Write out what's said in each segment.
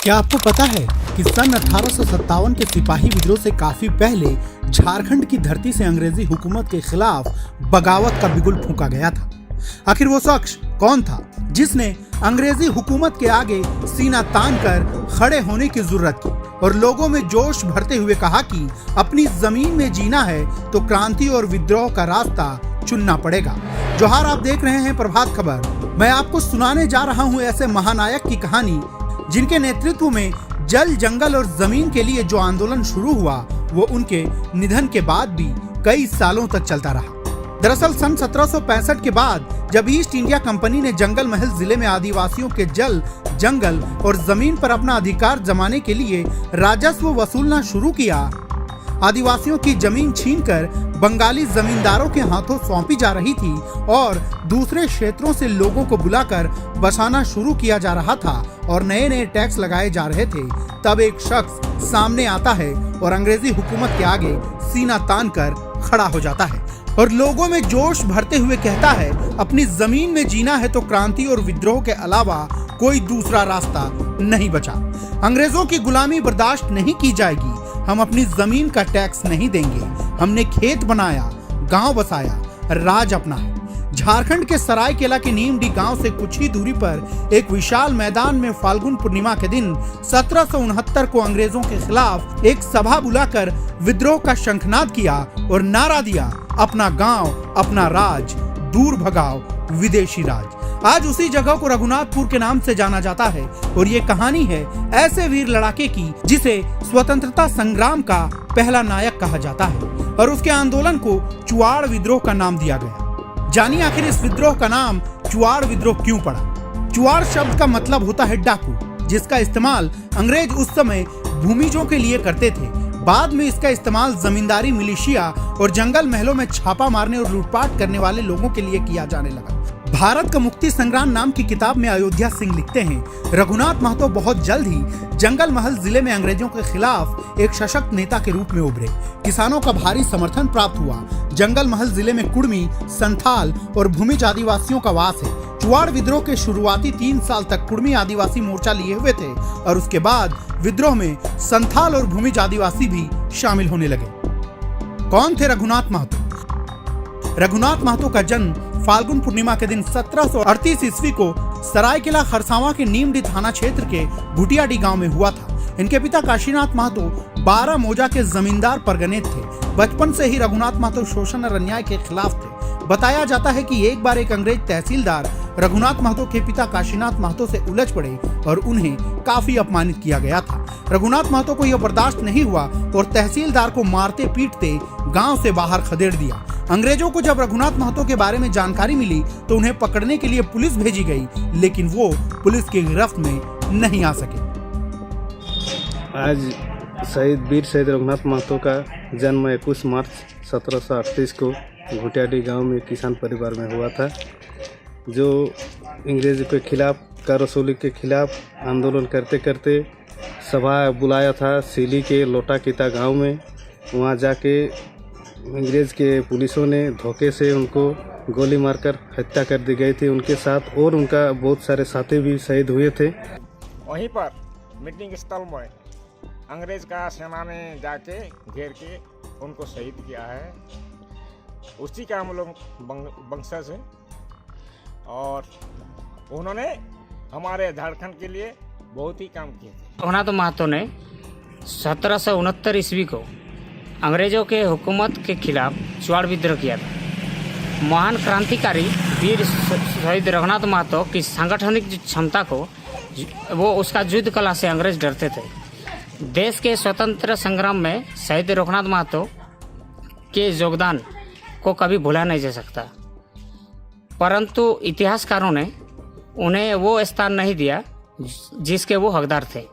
क्या आपको पता है कि सन 1857 के सिपाही विद्रोह से काफी पहले झारखंड की धरती से अंग्रेजी हुकूमत के खिलाफ बगावत का बिगुल फूंका गया था। आखिर वो शख्स कौन था जिसने अंग्रेजी हुकूमत के आगे सीना तान कर खड़े होने की जरूरत की और लोगों में जोश भरते हुए कहा कि अपनी जमीन में जीना है तो क्रांति और विद्रोह का रास्ता चुनना पड़ेगा। जोहार, आप देख रहे हैं प्रभात खबर। मैं आपको सुनाने जा रहा हूं ऐसे महानायक की कहानी जिनके नेतृत्व में जल, जंगल और जमीन के लिए जो आंदोलन शुरू हुआ वो उनके निधन के बाद भी कई सालों तक चलता रहा। दरअसल सन 1765 के बाद जब ईस्ट इंडिया कंपनी ने जंगल महल जिले में आदिवासियों के जल, जंगल और जमीन पर अपना अधिकार जमाने के लिए राजस्व वसूलना शुरू किया, आदिवासियों की जमीन छीनकर बंगाली जमींदारों के हाथों सौंपी जा रही थी और दूसरे क्षेत्रों से लोगों को बुलाकर बसाना शुरू किया जा रहा था और नए नए टैक्स लगाए जा रहे थे, तब एक शख्स सामने आता है और अंग्रेजी हुकूमत के आगे सीना तान कर खड़ा हो जाता है और लोगों में जोश भरते हुए कहता है, अपनी जमीन में जीना है तो क्रांति और विद्रोह के अलावा कोई दूसरा रास्ता नहीं बचा। अंग्रेजों की गुलामी बर्दाश्त नहीं की जाएगी। हम अपनी जमीन का टैक्स नहीं देंगे। हमने खेत बनाया, गांव बसाया, राज अपना है। झारखंड के सरायकेला के नीमडी गांव से कुछ ही दूरी पर एक विशाल मैदान में फाल्गुन पूर्णिमा के दिन 1769 को अंग्रेजों के खिलाफ एक सभा बुलाकर विद्रोह का शंखनाद किया और नारा दिया, अपना गांव, अपना राज, दूर भगाओ विदेशी राज। आज उसी जगह को रघुनाथपुर के नाम से जाना जाता है और ये कहानी है ऐसे वीर लड़ाके की जिसे स्वतंत्रता संग्राम का पहला नायक कहा जाता है और उसके आंदोलन को चुआड़ विद्रोह का नाम दिया गया। जानिए आखिर इस विद्रोह का नाम चुआड़ विद्रोह क्यों पड़ा। चुआड़ शब्द का मतलब होता है डाकू, जिसका इस्तेमाल अंग्रेज उस समय भूमिजों के लिए करते थे। बाद में इसका इस्तेमाल जमींदारी, मिलिशिया और जंगल महलों में छापा मारने और लूटपाट करने वाले लोगों के लिए किया जाने लगा। भारत का मुक्ति संग्राम नाम की किताब में अयोध्या सिंह लिखते हैं, रघुनाथ महतो बहुत जल्द ही जंगल महल जिले में अंग्रेजों के खिलाफ एक सशक्त नेता के रूप में उभरे। किसानों का भारी समर्थन प्राप्त हुआ। जंगल महल जिले में कुड़मी, संथाल और भूमिज आदिवासियों का वास है। चुआड़ विद्रोह के शुरुआती 3 साल तक कुड़मी आदिवासी मोर्चा लिए हुए थे और उसके बाद विद्रोह में संथाल और भूमिज आदिवासी भी शामिल होने लगे। कौन थे रघुनाथ महतो? रघुनाथ महतो का जन्म फाल्गुन पूर्णिमा के दिन 1738 ईस्वी को सरायकेला खरसावां के नीमडी थाना क्षेत्र के भुटियाडी गांव में हुआ था। इनके पिता काशीनाथ महतो 12 मौजा के जमींदार परगने थे। बचपन से ही रघुनाथ महतो शोषण और अन्याय के खिलाफ थे। बताया जाता है कि एक बार एक अंग्रेज तहसीलदार रघुनाथ महतो के पिता काशीनाथ महतो से उलझ पड़े और उन्हें काफी अपमानित किया गया था। रघुनाथ महतो को यह बर्दाश्त नहीं हुआ और तहसीलदार को मारते पीटते गांव से बाहर खदेड़ दिया। अंग्रेजों को जब रघुनाथ महतो के बारे में जानकारी मिली तो उन्हें पकड़ने के लिए पुलिस भेजी गई, लेकिन वो पुलिस की गिरफ्त में नहीं आ सके। आज वीर शहीद रघुनाथ महतो का जन्म 21 मार्च 1738 को भुटियाडी गांव में किसान परिवार में हुआ था, जो अंग्रेज के खिलाफ, कर वसूली के खिलाफ आंदोलन करते करते सभा बुलाया था सीली के लोटा कीता गांव में। वहां जाके अंग्रेज के पुलिसों ने धोखे से उनको गोली मारकर हत्या कर दी गई थी। उनके साथ और उनका बहुत सारे साथी भी शहीद हुए थे। वहीं पर मीटिंग स्थल में अंग्रेज का सेना ने जाके घेर के उनको शहीद किया है। उसी का हम लोग वंशज हैं और उन्होंने हमारे झारखंड के लिए बहुत ही काम किए थे। रघुनाथ महतो ने 1769 ईस्वी को अंग्रेजों के हुकूमत के खिलाफ चुआड़ विद्रोह किया था। महान क्रांतिकारी वीर शहीद रघुनाथ महतो की सांगठनिक क्षमता को वो उसका युद्ध कला से अंग्रेज डरते थे। देश के स्वतंत्र संग्राम में शहीद रघुनाथ महतो के योगदान को कभी भुला नहीं जा सकता, परंतु इतिहासकारों ने उन्हें वो स्थान नहीं दिया जिसके वो हकदार थे।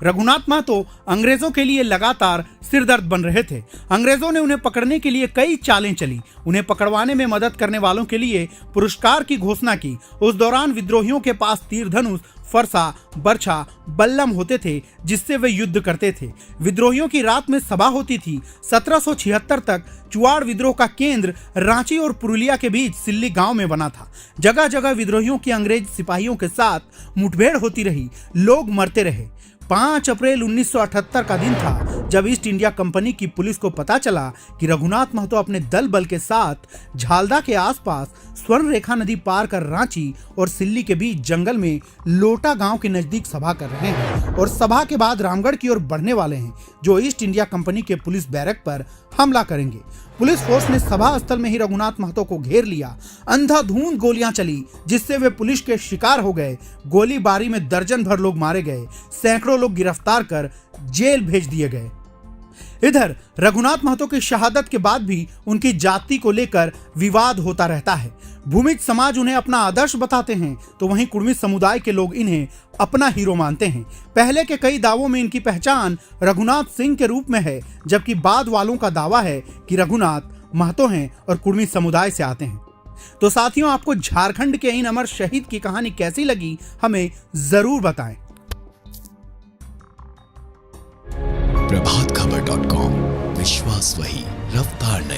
रघुनाथ महतो अंग्रेजों के लिए लगातार सिरदर्द बन रहे थे। अंग्रेजों ने उन्हें पकड़ने के लिए कई चालें चली। उन्हें पकड़वाने में मदद करने वालों के लिए पुरस्कार की घोषणा की। उस दौरान विद्रोहियों के पास तीर धनुष, फरसा, बरछा, बल्लम होते थे जिससे वे युद्ध करते थे। विद्रोहियों की रात में सभा होती थी। 1776 तक चुआड़ विद्रोह का केंद्र रांची और पुरुलिया के बीच सिल्ली गांव में बना था। जगह जगह विद्रोहियों की अंग्रेज सिपाहियों के साथ मुठभेड़ होती रही, लोग मरते रहे। 5 अप्रैल 1978 का दिन था जब ईस्ट इंडिया कंपनी की पुलिस को पता चला कि रघुनाथ महतो अपने दल बल के साथ झालदा के आसपास स्वर्ण रेखा नदी पार कर रांची और सिल्ली के बीच जंगल में लोटा गांव के नजदीक सभा कर रहे हैं और सभा के बाद रामगढ़ की ओर बढ़ने वाले हैं, जो ईस्ट इंडिया कंपनी के पुलिस बैरक पर हमला करेंगे। पुलिस फोर्स ने सभा स्थल में ही रघुनाथ महतो को घेर लिया। अंधाधुंध गोलियां चली जिससे वे पुलिस के शिकार हो गए। गोलीबारी में दर्जन भर लोग मारे गए, सैकड़ों लोग गिरफ्तार कर जेल भेज दिए गए। इधर रघुनाथ महतो की शहादत के बाद भी उनकी जाति को लेकर विवाद होता रहता है। भूमिज समाज उन्हें अपना आदर्श बताते हैं तो वहीं कुर्मी समुदाय के लोग इन्हें अपना हीरो मानते हैं। पहले के कई दावों में इनकी पहचान रघुनाथ सिंह के रूप में है, जबकि बाद वालों का दावा है कि रघुनाथ महतो हैं और कुर्मी समुदाय से आते हैं। तो साथियों, आपको झारखंड के इन अमर शहीद की कहानी कैसी लगी हमें जरूर बताएं। प्रभातखबर.com, विश्वास वही, रफ्तार नहीं।